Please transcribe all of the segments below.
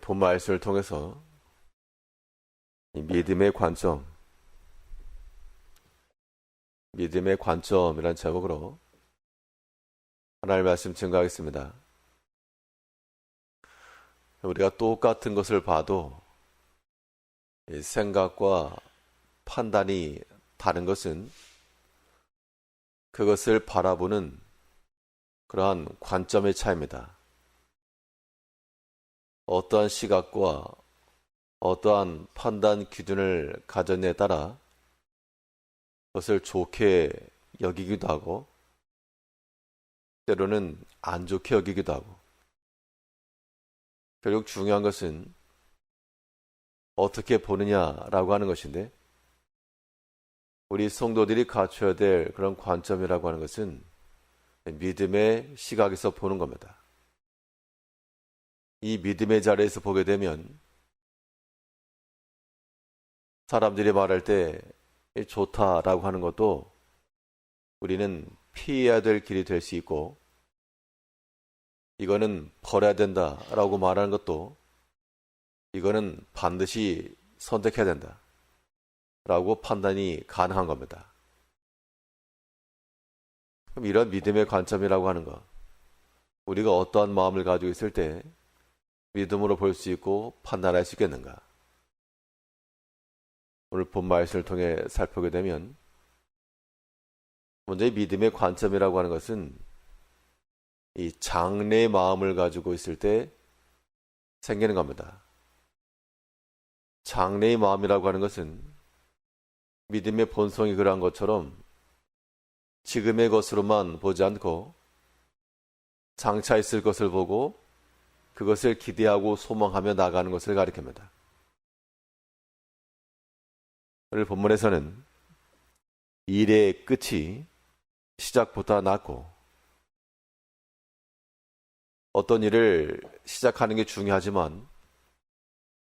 본 말씀을 통해서 이 믿음의 관점이란 제목으로 하나님의 말씀 증거하겠습니다. 우리가 똑같은 것을 봐도 이 생각과 판단이 다른 것은 그것을 바라보는 그러한 관점의 차이입니다. 어떠한 시각과 어떠한 판단 기준을 가졌냐에 따라 그것을 좋게 여기기도 하고 때로는 안 좋게 여기기도 하고, 결국 중요한 것은 어떻게 보느냐라고 하는 것인데, 우리 성도들이 갖춰야 될 그런 관점이라고 하는 것은 믿음의 시각에서 보는 겁니다. 이 믿음의 자리에서 보게 되면 사람들이 말할 때 좋다라고 하는 것도 우리는 피해야 될 길이 될 수 있고, 이거는 버려야 된다라고 말하는 것도 이거는 반드시 선택해야 된다 라고 판단이 가능한 겁니다. 그럼 이런 믿음의 관점이라고 하는 것, 우리가 어떠한 마음을 가지고 있을 때 믿음으로 볼 수 있고 판단할 수 있겠는가? 오늘 본 말씀을 통해 살펴보게 되면, 먼저 이 믿음의 관점이라고 하는 것은 이 장래의 마음을 가지고 있을 때 생기는 겁니다. 장래의 마음이라고 하는 것은 믿음의 본성이 그러한 것처럼 지금의 것으로만 보지 않고 장차 있을 것을 보고 그것을 기대하고 소망하며 나가는 것을 가리킵니다. 오늘 본문에서는 일의 끝이 시작보다 낫고, 어떤 일을 시작하는 게 중요하지만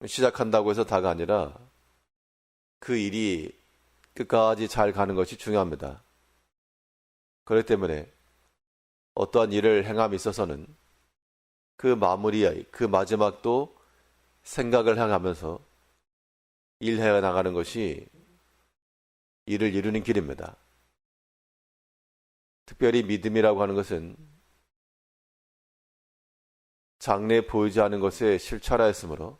시작한다고 해서 다가 아니라 그 일이 끝까지 잘 가는 것이 중요합니다. 그렇기 때문에 어떠한 일을 행함에 있어서는 그 마무리, 그 마지막도 생각을 향하면서 일해 나가는 것이 일을 이루는 길입니다. 특별히 믿음이라고 하는 것은 장래에 보이지 않은 것에 실체화했으므로,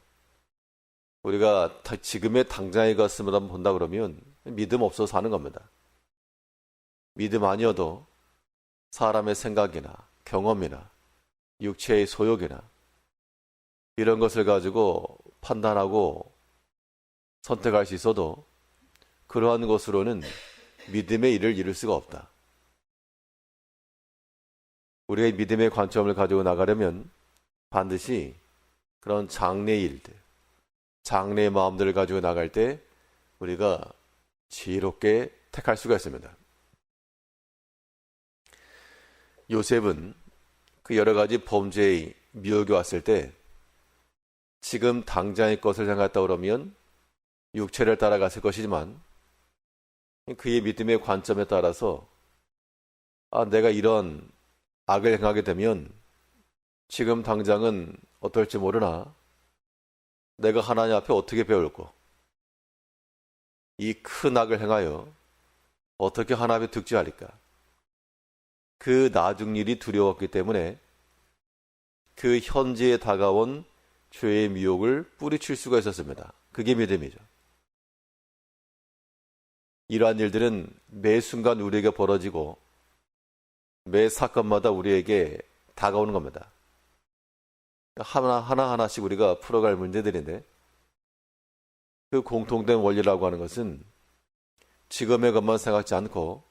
우리가 지금의 당장의 것으로만 본다 그러면 믿음 없어서 사는 겁니다. 믿음 아니어도 사람의 생각이나 경험이나 육체의 소욕이나 이런 것을 가지고 판단하고 선택할 수 있어도 그러한 것으로는 믿음의 일을 이룰 수가 없다. 우리가 믿음의 관점을 가지고 나가려면 반드시 그런 장래의 일들, 장래의 마음들을 가지고 나갈 때 우리가 지혜롭게 택할 수가 있습니다. 요셉은 그 여러 가지 범죄의 미혹이 왔을 때 지금 당장의 것을 생각했다 그러면 육체를 따라갔을 것이지만, 그의 믿음의 관점에 따라서 내가 이런 악을 행하게 되면 지금 당장은 어떨지 모르나 내가 하나님 앞에 어떻게 배울고 이 큰 악을 행하여 어떻게 하나님 앞에 득죄하리까? 그 나중 일이 두려웠기 때문에 그 현재에 다가온 죄의 미혹을 뿌리칠 수가 있었습니다. 그게 믿음이죠. 이러한 일들은 매 순간 우리에게 벌어지고 매 사건마다 우리에게 다가오는 겁니다. 하나하나씩 우리가 풀어갈 문제들인데, 그 공통된 원리라고 하는 것은 지금의 것만 생각하지 않고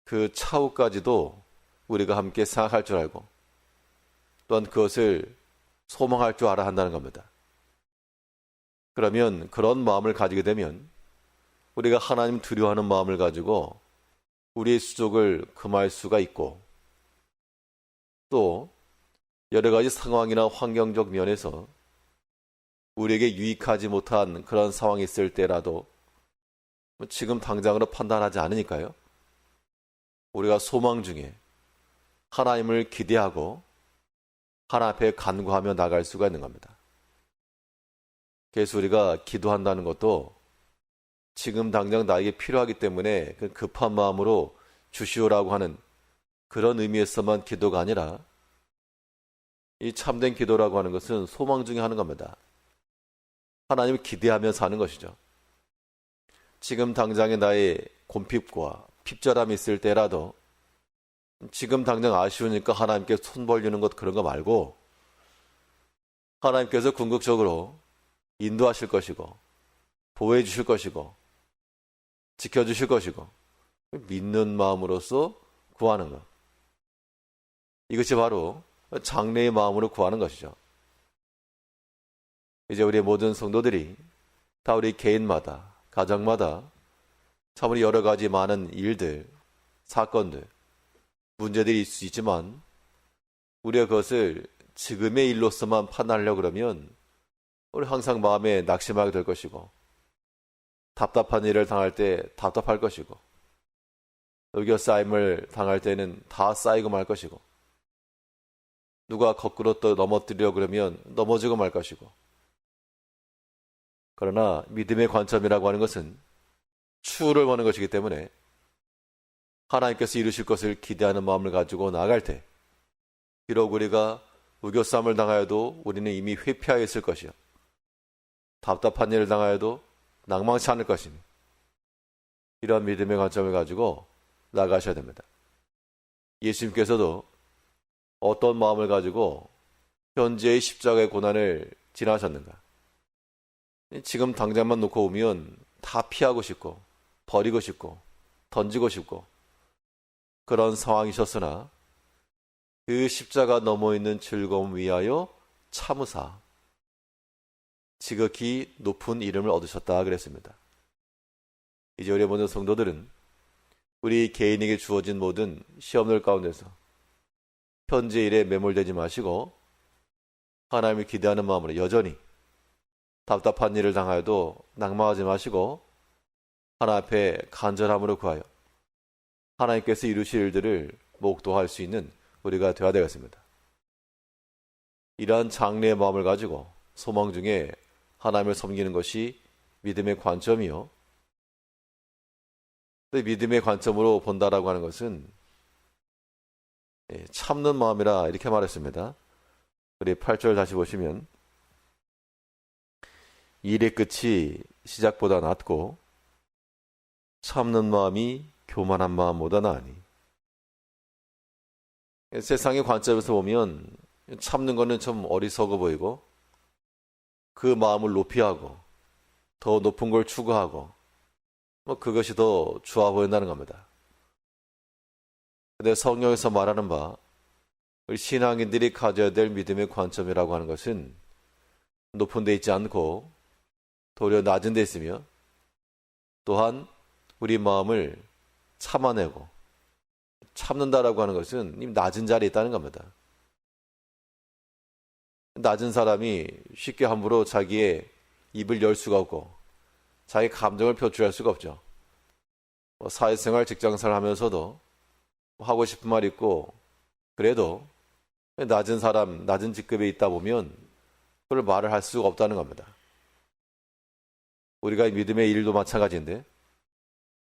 그 차후까지도 우리가 함께 생각할 줄 알고 또한 그것을 소망할 줄 알아야 한다는 겁니다. 그러면 그런 마음을 가지게 되면 우리가 하나님 두려워하는 마음을 가지고 우리의 수족을 금할 수가 있고, 또 여러 가지 상황이나 환경적 면에서 우리에게 유익하지 못한 그런 상황이 있을 때라도 지금 당장으로 판단하지 않으니까요, 우리가 소망 중에 하나님을 기대하고 하나님 앞에 간구하며 나갈 수가 있는 겁니다. 그래서 우리가 기도한다는 것도 지금 당장 나에게 필요하기 때문에 그 급한 마음으로 주시오라고 하는 그런 의미에서만 기도가 아니라 이 참된 기도라고 하는 것은 소망 중에 하는 겁니다. 하나님을 기대하면서 하는 것이죠. 지금 당장의 나의 곰핍과 핍절함이 있을 때라도 지금 당장 아쉬우니까 하나님께 손 벌리는 것 그런 거 말고 하나님께서 궁극적으로 인도하실 것이고 보호해 주실 것이고 지켜주실 것이고 믿는 마음으로서 구하는 것. 이것이 바로 장래의 마음으로 구하는 것이죠. 이제 우리 모든 성도들이 다 우리 개인마다 가정마다 참으로 여러 가지 많은 일들, 사건들, 문제들이 있을 수 있지만 우리가 그것을 지금의 일로서만 판단하려고 그러면 우리 항상 마음에 낙심하게 될 것이고 답답한 일을 당할 때 답답할 것이고 의겨싸임을 당할 때는 다 쌓이고 말 것이고 누가 거꾸로 또 넘어뜨리려고 그러면 넘어지고 말 것이고 그러나 믿음의 관점이라고 하는 것은 추후를 보는 것이기 때문에 하나님께서 이루실 것을 기대하는 마음을 가지고 나아갈 때 비록 우리가 의교싸움을 당하여도 우리는 이미 회피하여 있을 것이요 답답한 일을 당하여도 낭망치 않을 것이니 이러한 믿음의 관점을 가지고 나아가셔야 됩니다. 예수님께서도 어떤 마음을 가지고 현재의 십자가의 고난을 지나셨는가? 지금 당장만 놓고 오면 다 피하고 싶고 버리고 싶고 던지고 싶고 그런 상황이셨으나 그 십자가 넘어 있는 즐거움 위하여 참으사 지극히 높은 이름을 얻으셨다 그랬습니다. 이제 우리 모든 성도들은 우리 개인에게 주어진 모든 시험들 가운데서 현재 일에 매몰되지 마시고 하나님을 기대하는 마음으로 여전히 답답한 일을 당하여도 낭망하지 마시고 하나님 앞에 간절함으로 구하여 하나님께서 이루실 일들을 목도할 수 있는 우리가 되어야 되겠습니다. 이러한 장래의 마음을 가지고 소망 중에 하나님을 섬기는 것이 믿음의 관점이요. 믿음의 관점으로 본다라고 하는 것은 참는 마음이라 이렇게 말했습니다. 우리 8절 다시 보시면 일의 끝이 시작보다 낫고 참는 마음이 교만한 마음보다 나으니. 세상의 관점에서 보면 참는 거는 좀 어리석어 보이고 그 마음을 높이 하고 더 높은 걸 추구하고 그것이 더 좋아 보인다는 겁니다. 근데 성경에서 말하는 바 우리 신앙인들이 가져야 될 믿음의 관점이라고 하는 것은 높은 데 있지 않고 도리어 낮은 데 있으며 또한 우리 마음을 참아내고 참는다라고 하는 것은 이미 낮은 자리에 있다는 겁니다. 낮은 사람이 쉽게 함부로 자기의 입을 열 수가 없고 자기 감정을 표출할 수가 없죠. 사회생활 직장생활 하면서도 하고 싶은 말 있고 그래도 낮은 사람, 낮은 직급에 있다 보면 그걸 말을 할 수가 없다는 겁니다. 우리가 믿음의 일도 마찬가지인데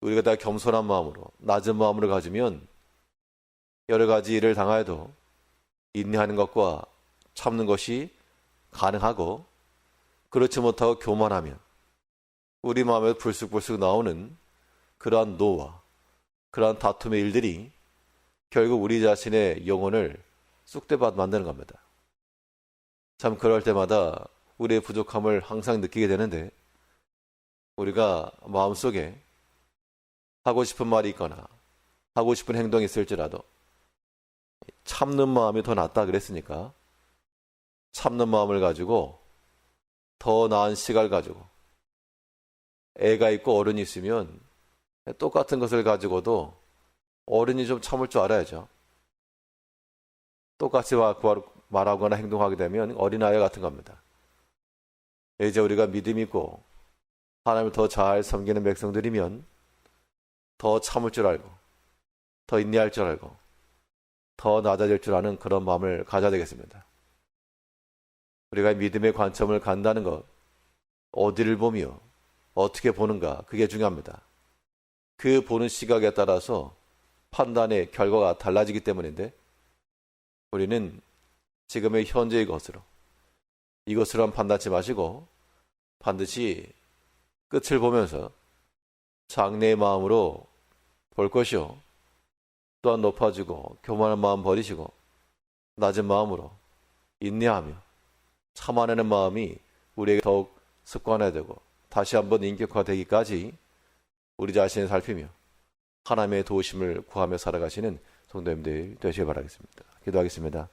우리가 다 겸손한 마음으로 낮은 마음으로 가지면 여러 가지 일을 당하여도 인내하는 것과 참는 것이 가능하고 그렇지 못하고 교만하면 우리 마음에 불쑥불쑥 나오는 그러한 노와 그러한 다툼의 일들이 결국 우리 자신의 영혼을 쑥대밭 만드는 겁니다. 참 그럴 때마다 우리의 부족함을 항상 느끼게 되는데 우리가 마음속에 하고 싶은 말이 있거나 하고 싶은 행동이 있을지라도 참는 마음이 더 낫다 그랬으니까 참는 마음을 가지고 더 나은 시각을 가지고 애가 있고 어른이 있으면 똑같은 것을 가지고도 어른이 좀 참을 줄 알아야죠. 똑같이 말하거나 행동하게 되면 어린아이 같은 겁니다. 이제 우리가 믿음 있고 하나님을 더 잘 섬기는 백성들이면 더 참을 줄 알고 더 인내할 줄 알고 더 낮아질 줄 아는 그런 마음을 가져야 되겠습니다. 우리가 믿음의 관점을 간다는 것 어디를 보며 어떻게 보는가, 그게 중요합니다. 그 보는 시각에 따라서 판단의 결과가 달라지기 때문인데, 우리는 지금의 현재의 것으로, 이것으로만 판단하지 마시고 반드시 끝을 보면서 장래의 마음으로 볼 것이요, 또한 높아지고 교만한 마음 버리시고 낮은 마음으로 인내하며 참아내는 마음이 우리에게 더욱 습관화되고 다시 한번 인격화되기까지 우리 자신을 살피며 하나님의 도우심을 구하며 살아가시는 성도님들 되시길 바라겠습니다. 기도하겠습니다.